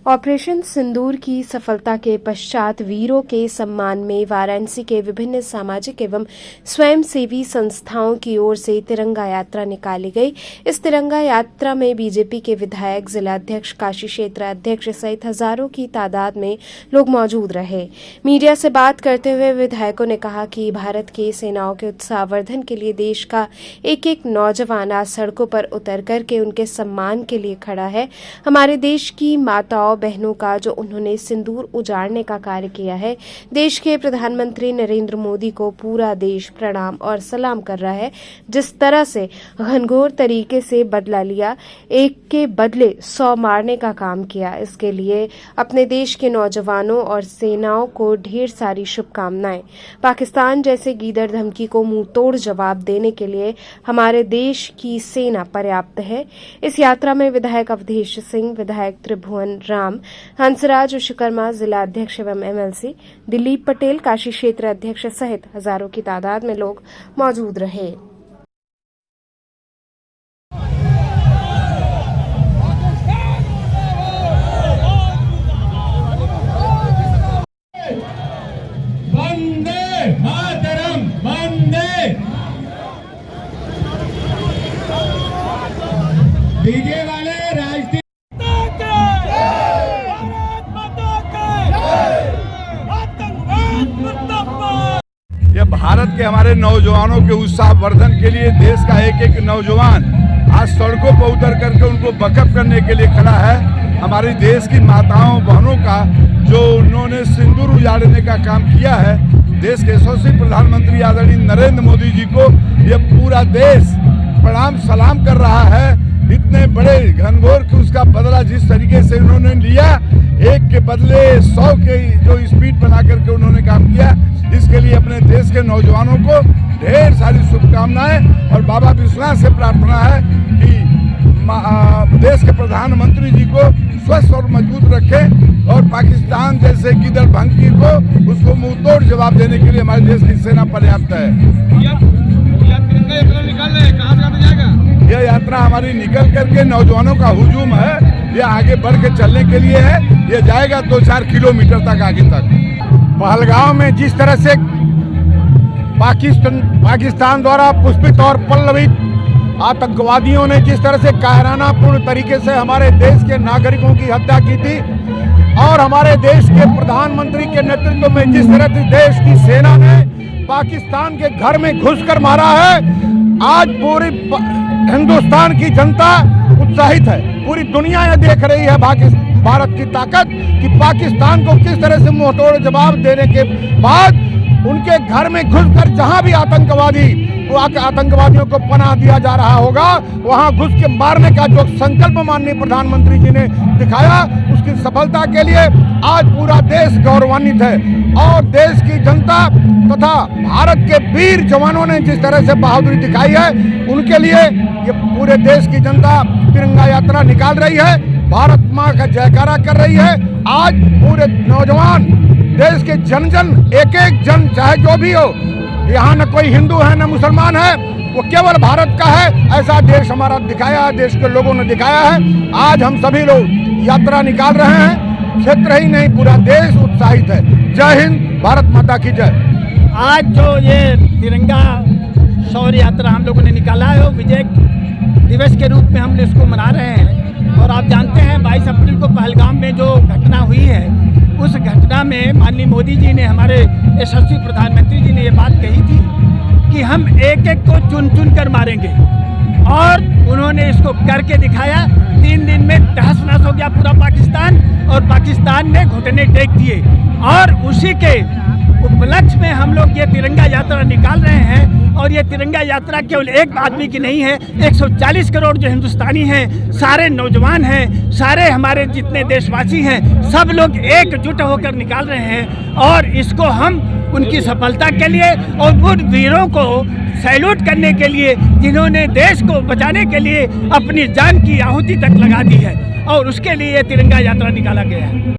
Operation सिंदूर की सफलता के पश्चात वीरों के सम्मान में वाराणसी के विभिन्न सामाजिक एवं स्वयंसेवी संस्थाओं की ओर से तिरंगा यात्रा निकाली गई। इस तिरंगा यात्रा में बीजेपी के विधायक, जिलाध्यक्ष, काशी क्षेत्र अध्यक्ष सहित हजारों की तादाद में लोग मौजूद रहे। मीडिया से बात करते हुए विधायकों ने कहा कि भारत की सेनाओं के उत्साहवर्धन के लिए देश का एक एक नौजवान आज सड़कों पर उतर करके उनके सम्मान के लिए खड़ा है। हमारे देश की माताओं बहनों का जो उन्होंने सिंदूर उजाड़ने का कार्य किया है, देश के प्रधानमंत्री नरेंद्र मोदी को पूरा देश प्रणाम और सलाम कर रहा है। जिस तरह से घनघोर तरीके से बदला लिया, एक के बदले 100 मारने का काम किया, इसके लिए अपने देश के नौजवानों और सेनाओं को ढेर सारी शुभकामनाएं। पाकिस्तान जैसे गीदड़ धमकी को मुंह तोड़ जवाब देने के लिए हमारे देश की सेना पर्याप्त है। इस यात्रा में विधायक अवधेश सिंह, विधायक त्रिभुवन राम, हंसराज विश्वकर्मा, जिला अध्यक्ष एवं एमएलसी दिलीप पटेल, काशी क्षेत्र अध्यक्ष सहित हजारों की तादाद में लोग मौजूद रहे। वंदे मातरम, वंदे। डीजे वाले राष्ट्रीय ये भारत के हमारे नौजवानों के उत्साहवर्धन के लिए देश का एक एक नौजवान आज सड़कों पर उतर करके उनको बकअप करने के लिए खड़ा है। हमारे देश की माताओं बहनों का जो उन्होंने सिंदूर उजाड़ने का काम किया है, देश के यशस्वी प्रधानमंत्री आदरणीय नरेंद्र मोदी जी को ये पूरा देश प्रणाम सलाम कर रहा है। इतने बड़े घनघोर की उसका बदला जिस तरीके से उन्होंने लिया, एक के बदले 100 के जो स्पीड बना करके उन्होंने काम किया, इसके लिए अपने देश के नौजवानों को ढेर सारी शुभकामनाएं और बाबा विश्वनाथ से प्रार्थना है कि देश के प्रधानमंत्री जी को स्वस्थ और मजबूत रखें और पाकिस्तान जैसे गीदड़ धमकी को उसको मुंह तोड़ जवाब देने के लिए हमारे देश की सेना पर्याप्त है। यह यात्रा हमारी निकल करके नौजवानों का हुजूम है, ये आगे बढ़ के चलने के लिए है। ये जाएगा 2-4 किलोमीटर तक आगे तक। पहलगांव में जिस तरह से पाकिस्तान द्वारा पुष्पित और पल्लवित आतंकवादियों ने जिस तरह से कायरानापूर्ण तरीके से हमारे देश के नागरिकों की हत्या की थी और हमारे देश के प्रधानमंत्री के नेतृत्व में जिस तरह से देश की सेना ने पाकिस्तान के घर में घुसकर मारा है, आज पूरी हिंदुस्तान की जनता उत्साहित है। पूरी दुनिया ये देख रही है भारत की ताकत कि पाकिस्तान को किस तरह से मुंहतोड़ जवाब देने के बाद उनके घर में घुसकर जहां भी आतंकवादियों को पनाह दिया जा रहा होगा, वहां घुस के मारने का जो संकल्प माननीय प्रधानमंत्री जी ने दिखाया, उसकी सफलता के लिए आज पूरा देश गौरवान्वित है। और देश की जनता तथा भारत के वीर जवानों ने जिस तरह से बहादुरी दिखाई है, उनके लिए ये पूरे देश की जनता तिरंगा यात्रा निकाल रही है, भारत माँ का जयकारा कर रही है। आज पूरे नौजवान देश के जन जन, एक एक जन, चाहे जो भी हो, यहाँ न कोई हिंदू है न मुसलमान है, वो केवल भारत का है, ऐसा देश हमारा दिखाया है, देश के लोगों ने दिखाया है। आज हम सभी लोग यात्रा निकाल रहे हैं, क्षेत्र ही नहीं पूरा देश उत्साहित है। जय हिंद, भारत माता की जय। आज जो ये तिरंगा शौर्य यात्रा हम लोगों ने निकाला है, वो विजय दिवस के रूप में हम इसको मना रहे हैं। और आप जानते हैं 22 अप्रैल को पहलगाम में जो घटना हुई है, उस घटना में माननीय मोदी जी ने, हमारे यशस्वी प्रधानमंत्री जी ने ये बात कही थी कि हम एक एक को चुन चुन कर मारेंगे, और उन्होंने इसको करके दिखाया। 3 दिन में तहस-नहस हो गया पूरा पाकिस्तान, और पाकिस्तान ने घुटने टेक दिए। और उसी के उपलक्ष्य में हम लोग ये तिरंगा यात्रा निकाल रहे हैं। और ये तिरंगा यात्रा केवल एक आदमी की नहीं है, 140 करोड़ जो हिंदुस्तानी हैं, सारे नौजवान हैं, सारे हमारे जितने देशवासी हैं, सब लोग एकजुट होकर निकाल रहे हैं। और इसको हम उनकी सफलता के लिए और उन वीरों को सैल्यूट करने के लिए जिन्होंने देश को बचाने के लिए अपनी जान की आहुति तक लगा दी है, और उसके लिए तिरंगा यात्रा निकाला गया है।